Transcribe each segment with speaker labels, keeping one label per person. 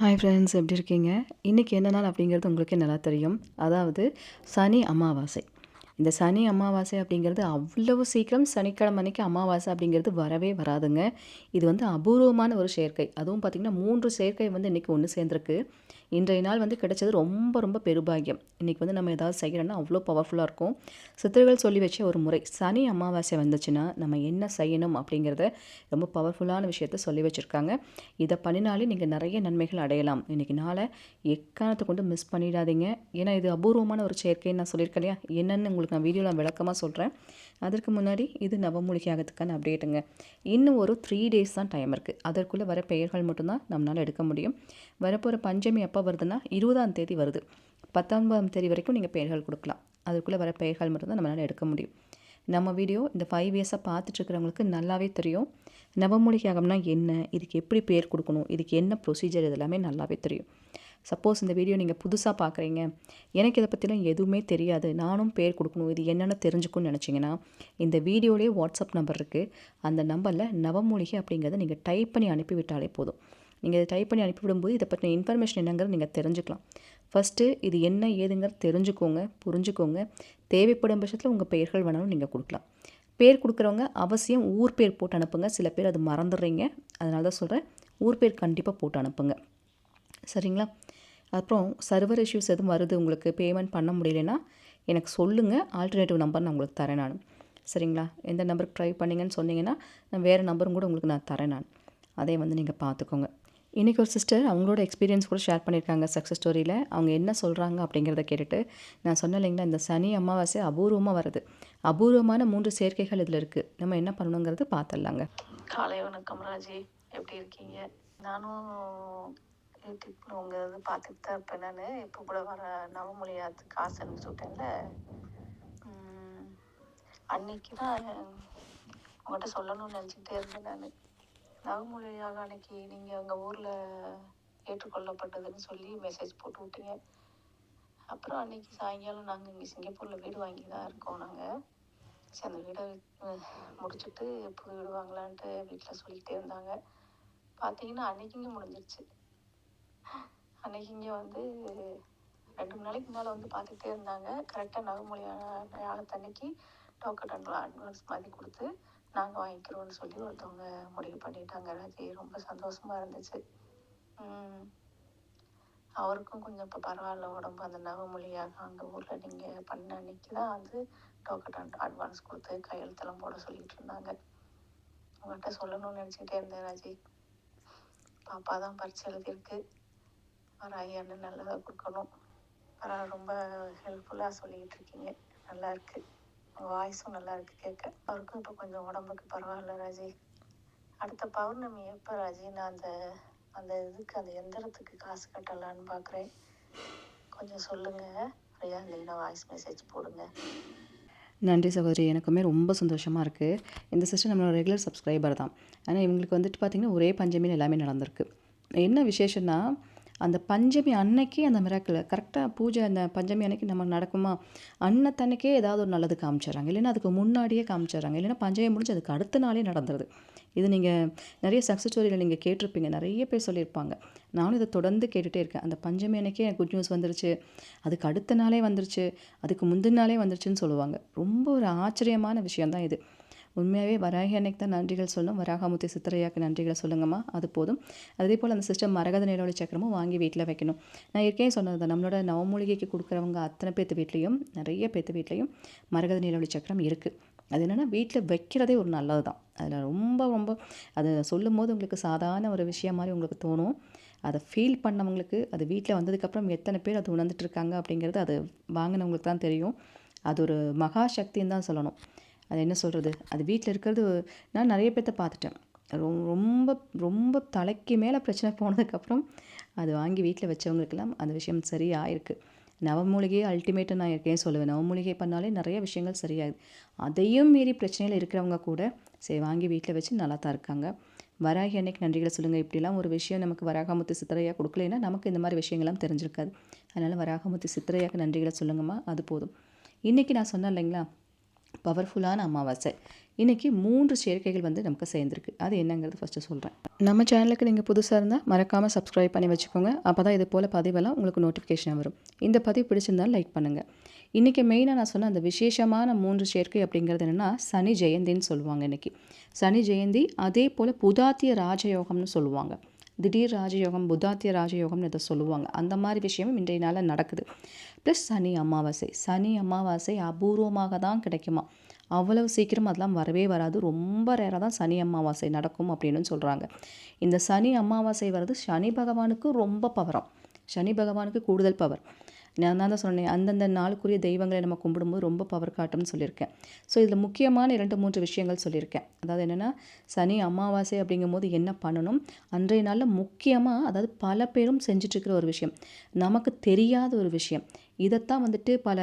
Speaker 1: Hi friends, எப்படி இருக்கீங்க? இன்றைக்கி என்ன நாள் அப்படிங்கிறது உங்களுக்கே நல்லா தெரியும். அதாவது சனி அமாவாசை. இந்த சனி அமாவாசை அப்படிங்கிறது அவ்வளவு சீக்கிரம் சனிக்கிழமை அன்னைக்கு அமாவாசை அப்படிங்கிறது வரவே வராதுங்க. இது வந்து அபூர்வமான ஒரு சேர்க்கை. அதுவும் பார்த்திங்கன்னா 3 சேர்க்கை வந்து இன்றைக்கி ஒன்று சேர்ந்துருக்கு. இன்றைய நாள் வந்து கிடைச்சது ரொம்ப ரொம்ப பெருபாக்கியம். இன்றைக்கி வந்து நம்ம ஏதாவது செய்கிறோன்னா அவ்வளோ பவர்ஃபுல்லாக இருக்கும். சித்தர்கள் சொல்லி வச்ச ஒரு முறை, சனி அமாவாசை வந்துச்சுன்னா நம்ம என்ன செய்யணும் அப்படிங்கிறத ரொம்ப பவர்ஃபுல்லான விஷயத்த சொல்லி வச்சுருக்காங்க. இதை பண்ணினாலே நீங்கள் நிறைய நன்மைகள் அடையலாம். இன்றைக்கி நாளை எக்காரணத்தை கொண்டு மிஸ் பண்ணிடாதீங்க. ஏன்னா இது அபூர்வமான ஒரு சேர்க்கைன்னு நான் சொல்லியிருக்கேன் இல்லையா? என்னென்னு உங்களுக்கு நான் வீடியோவில் விளக்கமாக சொல்கிறேன். அதற்கு முன்னாடி இது நவமூலிகை ஆகத்துக்கான அப்டேட்டுங்க. இன்னும் ஒரு 3 டேஸ் தான் டைம் இருக்குது. அதற்குள்ளே வர பெயர்கள் மட்டும்தான் நம்மளால் எடுக்க முடியும். வரப்போகிற பஞ்சமி எப்போ வருதுன்னா 20ஆம் தேதி வருது. 19ஆம் தேதி வரைக்கும் நீங்கள் பெயர்கள் கொடுக்கலாம். அதுக்குள்ளே வர பெயர்கள் மட்டும்தான் நம்மளால் எடுக்க முடியும். நம்ம வீடியோ இந்த 5 இயர்ஸாக பார்த்துட்ருக்கிறவங்களுக்கு நல்லாவே தெரியும். நவமூலிகை யாகம்னா என்ன, இதுக்கு எப்படி பேர் கொடுக்கணும், இதுக்கு என்ன ப்ரொசீஜர், இது எல்லாமே நல்லாவே தெரியும். சப்போஸ் இந்த வீடியோ நீங்கள் புதுசாக பார்க்குறீங்க, எனக்கு இதை பற்றிலாம் எதுவுமே தெரியாது, நானும் பேர் கொடுக்கணும், இது என்னென்னு தெரிஞ்சுக்கணும்னு நினச்சிங்கன்னா இந்த வீடியோலேயே வாட்ஸ்அப் நம்பர் இருக்குது. அந்த நம்பரில் நவமூலிகை அப்படிங்கிறத நீங்கள் டைப் பண்ணி அனுப்பிவிட்டாலே போதும். நீங்கள் இதை டைப் பண்ணி அனுப்பிவிடும்போது இதை பற்றின இன்ஃபர்மேஷன் என்னங்கிறது நீங்கள் தெரிஞ்சுக்கலாம். ஃபஸ்ட்டு இது என்ன ஏதுங்கிறது தெரிஞ்சுக்கோங்க, புரிஞ்சுக்கோங்க. தேவைப்படும் பட்சத்தில் உங்கள் பெயர்கள் வேணாலும் நீங்கள் கொடுக்கலாம். பேர் கொடுக்குறவங்க அவசியம் ஊர் பேர் போட்டு அனுப்புங்க. சில பேர் அது மறந்துடுறீங்க, அதனால தான் சொல்கிறேன். ஊர் பேர் கண்டிப்பாக போட்டு அனுப்புங்க, சரிங்களா? அப்புறம் சர்வர் இஷ்யூஸ் எதுவும் வருது, உங்களுக்கு பேமெண்ட் பண்ண முடியலன்னா எனக்கு சொல்லுங்கள். ஆல்டர்னேட்டிவ் நம்பர் நான் உங்களுக்கு தரேன் நான், சரிங்களா? எந்த நம்பருக்கு ட்ரை பண்ணிங்கன்னு சொன்னீங்கன்னா நான் வேறு நம்பரும் கூட உங்களுக்கு நான் தரேன் நான். அதை வந்து நீங்கள் பார்த்துக்கோங்க. இன்றைக்கி ஒரு சிஸ்டர் அவங்களோட எக்ஸ்பீரியன்ஸ் கூட ஷேர் பண்ணியிருக்காங்க சக்ஸஸ் ஸ்டோரியில். அவங்க என்ன சொல்கிறாங்க அப்படிங்கிறத கேட்டுட்டு, நான் சொன்னேன் இல்லைங்களா, இந்த சனி அமாவாசை அபூர்வமாக வருது. அபூர்வமான 3 சேர்க்கைகள் இதில் இருக்குது. நம்ம என்ன பண்ணணுங்கிறது பார்த்துடலாங்க.
Speaker 2: காலை வணக்கம் ராஜி, எப்படி இருக்கீங்க? நானும் யூடியூப்பில் உங்கள் இது பார்த்துட்டு தான் இருப்பேன். நான் இப்போ கூட வர நவமொழியாத்து காசு அனுப்பிச்சு விட்டேன்ல, அன்னைக்கு தான் உங்கள்கிட்ட சொல்லணும்னு நினச்சிக்கிட்டே இருந்தேன். நான் நவமொழியாக அன்னைக்கு நீங்கள் உங்கள் ஊரில் ஏற்றுக்கொள்ளப்பட்டதுன்னு சொல்லி மெசேஜ் போட்டு விட்டீங்க. அப்புறம் அன்னைக்கு சாயங்காலம் நாங்கள் இங்கே சிங்கப்பூரில் வீடு வாங்கி தான் இருக்கோம். நாங்கள் சரி அந்த வீடை முடிச்சுட்டு புது வீடு வாங்கலான்ட்டு வீட்டில் சொல்லிக்கிட்டே இருந்தாங்க. பார்த்தீங்கன்னா அன்னைக்கு இங்கே முடிஞ்சிருச்சு. அன்னைக்கு இங்கே வந்து 2 நாளைக்கு முன்னால் வந்து பார்த்துக்கிட்டே இருந்தாங்க. கரெக்டாக நவமொழி யாகத்தன்னைக்கு டோக்கன் அட்வான்ஸ் மாதிரி கொடுத்து நாங்கள் வாங்கிக்கிறோன்னு சொல்லி ஒருத்தவங்க முடிவு பண்ணிட்டாங்க. ராஜி, ரொம்ப சந்தோஷமாக இருந்துச்சு. அவருக்கும் கொஞ்சம் இப்போ பரவாயில்ல உடம்பு. அந்த நவமொழியாக அந்த ஊரில் நீங்கள் பண்ண அன்னைக்கு தான் வந்து டோக்கன் அட்வான்ஸ் கொடுத்து கையெழுத்தெல்லாம் போட சொல்லிகிட்டு இருந்தாங்க. உங்கள்கிட்ட சொல்லணும்னு நினச்சிக்கிட்டே இருந்தேன் ராஜி. பாப்பா தான் பரிச்சு எழுதியிருக்கு. வர ஐயான்னு நல்லதாக கொடுக்கணும். ரொம்ப ஹெல்ப்ஃபுல்லாக சொல்லிக்கிட்டு இருக்கீங்க. நல்லா இருக்குது, உங்கள் வாய்ஸும் நல்லா இருக்குது கேட்க. அவருக்கும் இப்போ கொஞ்சம் உடம்புக்கு பரவாயில்ல ராஜி. அடுத்த பௌர்ணமி எப்போ ராஜி? நான் அந்த இதுக்கு அந்த எந்திரத்துக்கு காசு கட்டலான்னு பார்க்குறேன். கொஞ்சம் சொல்லுங்கள். ஃப்ரீயாக இருந்தீங்கன்னா வாய்ஸ் மெசேஜ் போடுங்க.
Speaker 1: நன்றி சகோதரி, எனக்குமே ரொம்ப சந்தோஷமாக இருக்குது. இந்த சிஸ்டர் நம்மளோட ரெகுலர் சப்ஸ்கிரைபர் தான். ஆனால் இவங்களுக்கு வந்துட்டு பார்த்திங்கன்னா ஒரே பஞ்சமின்னு எல்லாமே நடந்திருக்கு. என்ன விசேஷம்னா, அந்த பஞ்சமி அன்னைக்கு அந்த மிராக்கிள் கரெக்டாக பூஜை அந்த பஞ்சமி அன்னைக்கு நம்ம நடக்குமா, அன்னத்தன்னைக்கே ஏதாவது ஒரு நல்லது காமிச்சிட்றாங்க, இல்லைன்னா அதுக்கு முன்னாடியே காமிச்சிட்றாங்க, இல்லைன்னா பஞ்சமி முடிஞ்சு அதுக்கு அடுத்த நாளே நடந்துருது. இது நீங்கள் நிறைய சக்ஸஸ் ஸ்டோரியில் நீங்கள் கேட்டிருப்பீங்க, நிறைய பேர் சொல்லியிருப்பாங்க. நானும் இதை தொடர்ந்து கேட்டுகிட்டே இருக்கேன். அந்த பஞ்சமி அன்னைக்கே எனக்கு குட் நியூஸ் வந்துருச்சு, அதுக்கு அடுத்த நாளே வந்துருச்சு, அதுக்கு முந்தின நாளே வந்துருச்சுன்னு சொல்லுவாங்க. ரொம்ப ஒரு ஆச்சரியமான விஷயந்தான் இது. உண்மையாகவே வராகி அன்னைக்கு தான் நன்றிகள் சொல்லணும். வராகமுத்தி சித்திரையாக்கு நன்றிகளை சொல்லுங்கம்மா, அது போதும். அதே போல் அந்த சிஸ்டம் மரகத நிலவொளி சக்கரமும் வாங்கி வீட்டில் வைக்கணும். நான் ஏற்கனவே சொன்னது தான், நம்மளோட நவமூலிகைக்கு கொடுக்குறவங்க அத்தனை பேர்த்து வீட்லேயும், நிறைய பேர்த்து வீட்லேயும் மரகத நிலவொளி சக்கரம் இருக்குது. அது என்னென்னா வீட்டில் வைக்கிறதே ஒரு நல்லது தான். அதில் ரொம்ப ரொம்ப அதை சொல்லும் போது உங்களுக்கு சாதாரண ஒரு விஷயம் மாதிரி உங்களுக்கு தோணும். அதை ஃபீல் பண்ணவங்களுக்கு, அது வீட்டில் வந்ததுக்கப்புறம் எத்தனை பேர் அது உணர்ந்துட்டு இருக்காங்க அப்படிங்கிறது அது வாங்கினவங்களுக்கு தான் தெரியும். அது ஒரு மகா சக்தின்னு தான் சொல்லணும். அது என்ன சொல்கிறது, அது வீட்டில் இருக்கிறது நான் நிறைய பேர்த்த பார்த்துட்டேன். ரொம்ப ரொம்ப தலைக்கு மேலே பிரச்சனை போனதுக்கப்புறம் அது வாங்கி வீட்டில் வச்சவங்களுக்கெல்லாம் அந்த விஷயம் சரியாயிருக்கு. நவமூலிகையே அல்டிமேட்டு நான் இருக்கேன் சொல்லுவேன். நவமூலிகை பண்ணாலே நிறைய விஷயங்கள் சரியாகுது. அதையும் மீறி பிரச்சனையில் இருக்கிறவங்க கூட சரி வாங்கி வீட்டில் வச்சு நல்லா தான் இருக்காங்க. வராகி அன்னைக்கு நன்றிகளை சொல்லுங்கள். இப்படிலாம் ஒரு விஷயம் நமக்கு வராகமுத்து சித்திரையாக கொடுக்கலைன்னா நமக்கு இந்த மாதிரி விஷயங்கள்லாம் தெரிஞ்சிருக்காது. அதனால் வராகமுத்து சித்திரையாக்கு நன்றிகளை சொல்லுங்கம்மா, அது போதும். இன்றைக்கி நான் சொன்னேன் இல்லைங்களா, பவர்ஃபுல்லான அமாவாசை. இன்றைக்கி 3 சேர்க்கைகள் வந்து நமக்கு சேர்ந்துருக்கு. அது என்னங்கிறது ஃபஸ்ட்டு சொல்கிறேன். நம்ம சேனலுக்கு நீங்கள் புதுசாக இருந்தால் மறக்காமல் சப்ஸ்கிரைப் பண்ணி வச்சுக்கோங்க. அப்போ தான் இது போல் பதிவெல்லாம் உங்களுக்கு நோட்டிஃபிகேஷன் வரும். இந்த பதிவு பிடிச்சிருந்தாலும் லைக் பண்ணுங்கள். இன்றைக்கி மெயினாக நான் சொன்ன அந்த விசேஷமான 3 சேர்க்கை அப்படிங்கிறது என்னென்னா சனி ஜெயந்தின்னு சொல்லுவாங்க இன்றைக்கி. சனி ஜெயந்தி, அதே போல் புதாத்திய ராஜயோகம்னு சொல்லுவாங்க. திடீர் ராஜயோகம், புதாத்திய ராஜயோகம்னு இதை சொல்லுவாங்க. அந்த மாதிரி விஷயமும் இன்றைய நாளில் நடக்குது. ப்ளஸ் சனி அமாவாசை. சனி அமாவாசை அபூர்வமாக தான் கிடைக்குமா, அவ்வளவு சீக்கிரம் அதெல்லாம் வரவே வராது. ரொம்ப ரேராக தான் சனி அமாவாசை நடக்கும் அப்படின்னு சொல்கிறாங்க. இந்த சனி அமாவாசை வர்றது சனி பகவானுக்கு ரொம்ப பவரம். சனி பகவானுக்கு கூடுதல் பவர். நான் தான் சொன்னேன், அந்தந்த நாளுக்குரிய தெய்வங்களை நம்ம கும்பிடும்போது ரொம்ப பவர் காட்டும்னு சொல்லியிருக்கேன். ஸோ இதில் முக்கியமான 2-3 விஷயங்கள் சொல்லியிருக்கேன். அதாவது என்னென்னா, சனி அமாவாசை அப்படிங்கும்போது என்ன பண்ணணும், அன்றைய நாளில் முக்கியமாக, அதாவது பல பேரும் செஞ்சிட்ருக்கிற ஒரு விஷயம், நமக்கு தெரியாத ஒரு விஷயம். இதைத்தான் வந்துட்டு பல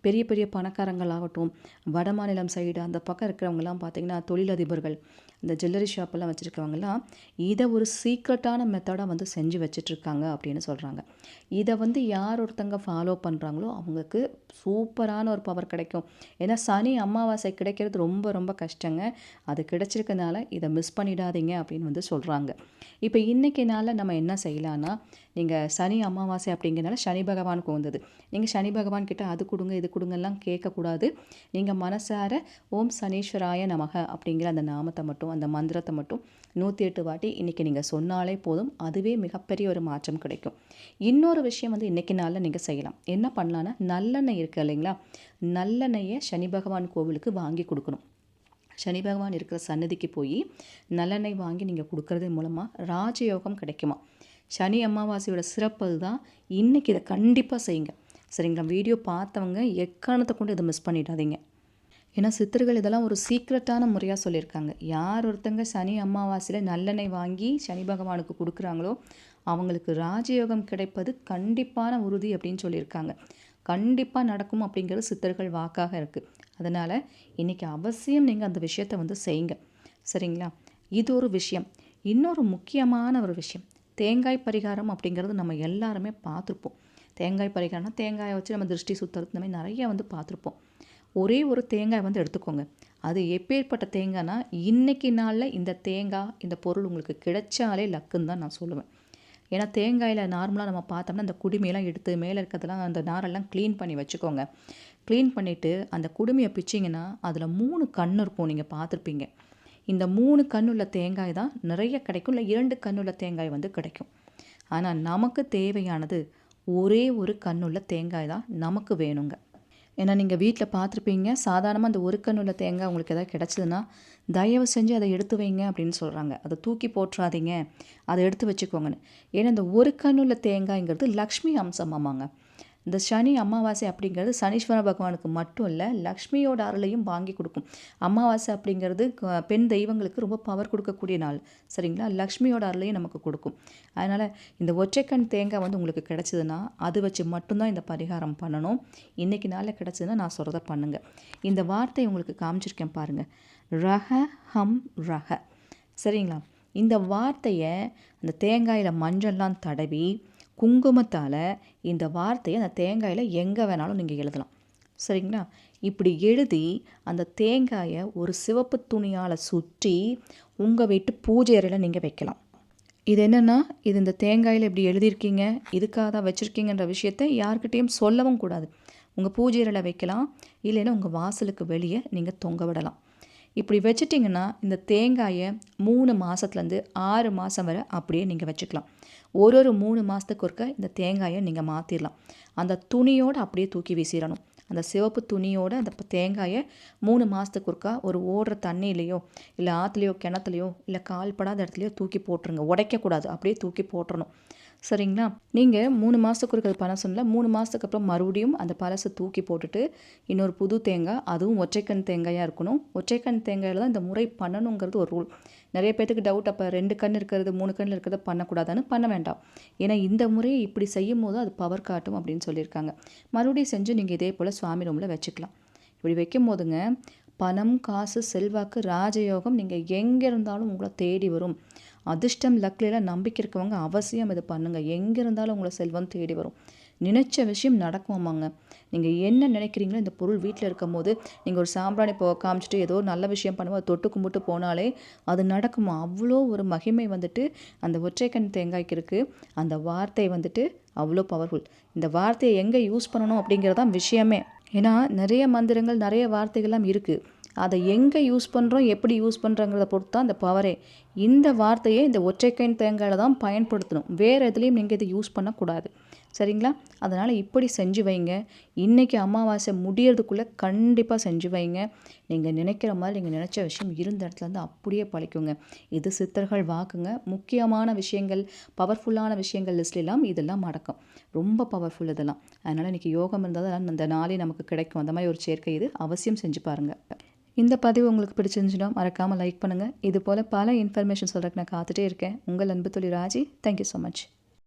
Speaker 1: பெரிய பெரிய பணக்காரங்களாகட்டும், வட மாநிலம் சைடு அந்த பக்கம் இருக்கிறவங்கலாம் பார்த்திங்கன்னா, தொழிலதிபர்கள், இந்த ஜுவல்லரி ஷாப்பெல்லாம் வச்சுருக்கவங்கலாம் இதை ஒரு சீக்ரெட்டான மெத்தடாக வந்து செஞ்சு வச்சிட்ருக்காங்க அப்படின்னு சொல்கிறாங்க. இதை வந்து யார் ஒருத்தங்க ஃபாலோ பண்ணுறாங்களோ அவங்களுக்கு சூப்பரான ஒரு பவர் கிடைக்கும். ஏன்னா சனி அமாவாசை கிடைக்கிறது ரொம்ப ரொம்ப கஷ்டங்க. அது கிடைச்சிருக்கனால இதை மிஸ் பண்ணிடாதீங்க அப்படின்னு வந்து சொல்கிறாங்க. இப்போ இன்றைக்கி நாளில் நம்ம என்ன செய்யலான்னா, நீங்கள் சனி அமாவாசை அப்படிங்கிறனால சனி பகவானுக்கு வந்தது. நீங்கள் சனி பகவான் கிட்ட அது கொடுங்க இது கொடுங்கெல்லாம் கேட்கக்கூடாது. நீங்கள் மனசார ஓம் சனீஸ்வராய நமக அப்படிங்கிற அந்த நாமத்தை மட்டும், அந்த மந்திரத்தை மட்டும் 108 வாட்டி இன்றைக்கி நீங்கள் சொன்னாலே போதும். அதுவே மிகப்பெரிய ஒரு மாற்றம் கிடைக்கும். இன்னொரு விஷயம் வந்து இன்றைக்கி நாளில் நீங்கள் செய்யலாம். என்ன பண்ணலான்னா, நல்லெண்ணெய் இருக்குது இல்லைங்களா, நல்லெண்ணெயை சனி பகவான் கோவிலுக்கு வாங்கி கொடுக்கணும். சனி பகவான் இருக்கிற சன்னதிக்கு போய் நல்லெண்ணெய் வாங்கி நீங்கள் கொடுக்கறது மூலமாக ராஜயோகம் கிடைக்குமா. சனி அமாவாசையோட சிறப்பு அதுதான். இன்றைக்கி இதை கண்டிப்பாக செய்யுங்க. சரிங்களா? வீடியோ பார்த்தவங்க எக்காரணத்தை கொண்டு இதை மிஸ் பண்ணிடாதீங்க. ஏன்னா சித்தர்கள் இதெல்லாம் ஒரு சீக்ரெட்டான முறையாக சொல்லியிருக்காங்க. யார் ஒருத்தங்க சனி அமாவாசையில் நல்லெண்ணெய் வாங்கி சனி பகவானுக்கு கொடுக்குறாங்களோ அவங்களுக்கு ராஜயோகம் கிடைப்பது கண்டிப்பான உறுதி அப்படின்னு சொல்லியிருக்காங்க. கண்டிப்பாக நடக்கும் அப்படிங்கிறது சித்தர்கள் வாக்காக இருக்குது. அதனால் இன்றைக்கி அவசியம் நீங்கள் அந்த விஷயத்தை வந்து செய்யுங்க. சரிங்களா? இது ஒரு விஷயம். இன்னொரு முக்கியமான ஒரு விஷயம், தேங்காய் பரிகாரம் அப்படிங்கிறது நம்ம எல்லாருமே பார்த்துருப்போம். தேங்காய் பரிகாரம்னா தேங்காயை வச்சு நம்ம திருஷ்டி சுற்றுறது, இந்த மாதிரி நிறைய வந்து பார்த்துருப்போம். ஒரே ஒரு தேங்காய் வந்து எடுத்துக்கோங்க. அது எப்பேற்பட்ட தேங்காய்னா, இன்றைக்கி நாளில் இந்த தேங்காய், இந்த பொருள் உங்களுக்கு கிடைச்சாலே லக்குன்னு தான் நான் சொல்லுவேன். ஏன்னா தேங்காயில் நார்மலாக நம்ம பார்த்தோம்னா அந்த குடுமையெல்லாம் எடுத்து மேலே இருக்கிறதெல்லாம் அந்த நாரெல்லாம் க்ளீன் பண்ணி வச்சுக்கோங்க. க்ளீன் பண்ணிவிட்டு அந்த குடுமையை பிச்சிங்கன்னா அதில் 3 கண் இருக்கும். நீங்கள் பார்த்துருப்பீங்க. இந்த 3 கண்ணுள்ள தேங்காய் தான் நிறைய கிடைக்கும். இல்லை 2 கண்ணுள்ள தேங்காய் வந்து கிடைக்கும். ஆனால் நமக்கு தேவையானது ஒரே ஒரு கண்ணுள்ள தேங்காய் தான் நமக்கு வேணுங்க. ஏன்னா நீங்கள் வீட்டில் பார்த்துருப்பீங்க, சாதாரணமாக அந்த ஒரு கண்ணுள்ள தேங்காய் உங்களுக்கு எதாவது கிடச்சிதுன்னா தயவு செஞ்சு அதை எடுத்து வைங்க அப்படின்னு சொல்கிறாங்க. அதை தூக்கி போட்டுறாதீங்க, அதை எடுத்து வச்சுக்கோங்கன்னு. ஏன்னா இந்த ஒரு கண்ணுள்ள தேங்காய்ங்கிறது லக்ஷ்மி அம்சமாமாங்க. இந்த சனி அமாவாசை அப்படிங்கிறது சனீஸ்வர பகவானுக்கு மட்டும் இல்லை, லக்ஷ்மியோட அருளையும் வாங்கி கொடுக்கும். அமாவாசை அப்படிங்கிறது பெண் தெய்வங்களுக்கு ரொம்ப பவர் கொடுக்கக்கூடிய நாள். சரிங்களா? லக்ஷ்மியோட அருளையும் நமக்கு கொடுக்கும். அதனால் இந்த ஒற்றைக்கண் தேங்காய் வந்து உங்களுக்கு கிடச்சிதுன்னா அது வச்சு மட்டும்தான் இந்த பரிகாரம் பண்ணணும். இன்றைக்கி நாளில் கிடச்சிதுன்னா நான் சொல்கிறத பண்ணுங்கள். இந்த வார்த்தை உங்களுக்கு காமிச்சிருக்கேன் பாருங்கள், ரஹ ஹம் ரஹ. சரிங்களா? இந்த வார்த்தையை அந்த தேங்காயில் மஞ்சள்லாம் தடவி குங்குமத்தால் இந்த வார்த்தையை அந்த தேங்காயில் எங்கே வேணாலும் நீங்கள் எழுதலாம். சரிங்களா? இப்படி எழுதி அந்த தேங்காயை ஒரு சிவப்பு துணியால் சுற்றி உங்கள் வீட்டு பூஜை அறையில் நீங்கள் வைக்கலாம். இது என்னென்னா, இது இந்த தேங்காயில் இப்படி எழுதியிருக்கீங்க, இதுக்காக தான் வச்சுருக்கீங்கன்ற விஷயத்தை யார்கிட்டையும் சொல்லவும் கூடாது. உங்கள் பூஜை அறையில் வைக்கலாம், இல்லைன்னா உங்கள் வாசலுக்கு வெளியே நீங்கள் தொங்க விடலாம். இப்படி வச்சிட்டிங்கன்னா இந்த தேங்காயை 3 மாதத்துலேருந்து 6 மாதம் வரை அப்படியே நீங்கள் வச்சுக்கலாம். ஒரு 3 மாதத்துக்கு ஒருக்க இந்த தேங்காயை நீங்கள் மாற்றிடலாம். அந்த துணியோடு அப்படியே தூக்கி வீசிடணும். அந்த சிவப்பு துணியோட அந்த தேங்காயை 3 மாதத்துக்கு ஒருக்கா ஒரு ஓடுற தண்ணியிலையோ இல்லை ஆற்றுலையோ கிணத்துலையோ இல்லை கால்படாத இடத்துலையோ தூக்கி போட்டுருங்க. உடைக்கக்கூடாது, அப்படியே தூக்கி போட்டுறணும். சரிங்களா? நீங்கள் 3 மாதத்துக்கு இருக்கிறது பழம் சொன்னல, 3 மாதத்துக்கு அப்புறம் மறுபடியும் அந்த பழசை தூக்கி போட்டுட்டு இன்னொரு புது தேங்காய், அதுவும் ஒற்றைக்கண் தேங்காயாக இருக்கணும். ஒற்றைக்கண் தேங்காயில் தான் இந்த முறை பண்ணணுங்கிறது ஒரு ரூல். நிறைய பேத்துக்கு டவுட், அப்போ 2 கண் இருக்கிறது 3 கண் இருக்கிறத பண்ணக்கூடாதுன்னு. பண்ண வேண்டாம். ஏன்னா இந்த முறையை இப்படி செய்யும் போது அது பவர் காட்டும் அப்படின்னு சொல்லியிருக்காங்க. மறுபடியும் செஞ்சு நீங்கள் இதே போல் சுவாமி ரூமில் வச்சுக்கலாம். இப்படி வைக்கும் போதுங்க பணம், காசு, செல்வாக்கு, ராஜயோகம் நீங்கள் எங்கே இருந்தாலும் உங்களை தேடி வரும். அதிர்ஷ்டம், லக்லியில் நம்பிக்கை இருக்கவங்க அவசியம் இது பண்ணுங்கள். எங்கே இருந்தாலும் உங்களை செல்வம் தேடி வரும். நினைச்ச விஷயம் நடக்குமாங்க. நீங்கள் என்ன நினைக்கிறீங்களோ இந்த பொருள் வீட்டில் இருக்கும்போது நீங்கள் ஒரு சாம்பிராணி காமிச்சிட்டு ஏதோ ஒரு நல்ல விஷயம் பண்ணும்போது தொட்டு கும்பிட்டு போனாலே அது நடக்குமா. அவ்வளோ ஒரு மகிமை வந்துட்டு அந்த ஒற்றைக்கண் தேங்காய்க்கு இருக்குது. அந்த வார்த்தை வந்துட்டு அவ்வளோ பவர்ஃபுல். இந்த வார்த்தையை எங்கே யூஸ் பண்ணணும் அப்படிங்கிறது தான் விஷயமே. ஏன்னா நிறைய மந்திரங்கள் நிறைய வார்த்தைகள்லாம் இருக்குது. அதை எங்கே யூஸ் பண்ணுறோம் எப்படி யூஸ் பண்ணுறோங்கிறத பொறுத்து தான் அந்த பவரே. இந்த வார்த்தையை இந்த ஒற்றைக்கண் தேங்காயில் தான் பயன்படுத்தணும். வேறு எதுலேயும் நீங்கள் இதை யூஸ் பண்ணக்கூடாது. சரிங்களா? அதனால் இப்படி செஞ்சு வைங்க. இன்றைக்கி அமாவாசை முடியறதுக்குள்ளே கண்டிப்பாக செஞ்சு வைங்க. நீங்கள் நினைக்கிற மாதிரி நீங்கள் நினச்ச விஷயம் இருந்த இடத்துல இருந்து அப்படியே பழிக்குங்க. இது சித்தர்கள் வாக்குங்க. முக்கியமான விஷயங்கள், பவர்ஃபுல்லான விஷயங்கள் லிஸ்ட்லாம் இதெல்லாம் அடக்கம். ரொம்ப பவர்ஃபுல் இதெல்லாம். அதனால் இன்றைக்கி யோகம் இருந்தால் தான் அந்த நாளே நமக்கு கிடைக்கும். அந்த மாதிரி ஒரு சேர்க்கை இது. அவசியம் செஞ்சு பாருங்கள். இந்த பதிவு உங்களுக்கு பிடிச்சிருந்துச்சுன்னா மறக்காமல் லைக் பண்ணுங்கள். இது போல் பல இன்ஃபர்மேஷன் சொல்கிறதுக்கு நான் காத்துட்டே இருக்கேன். உங்கள் அன்பு தோழி ராஜி. Thank you so much.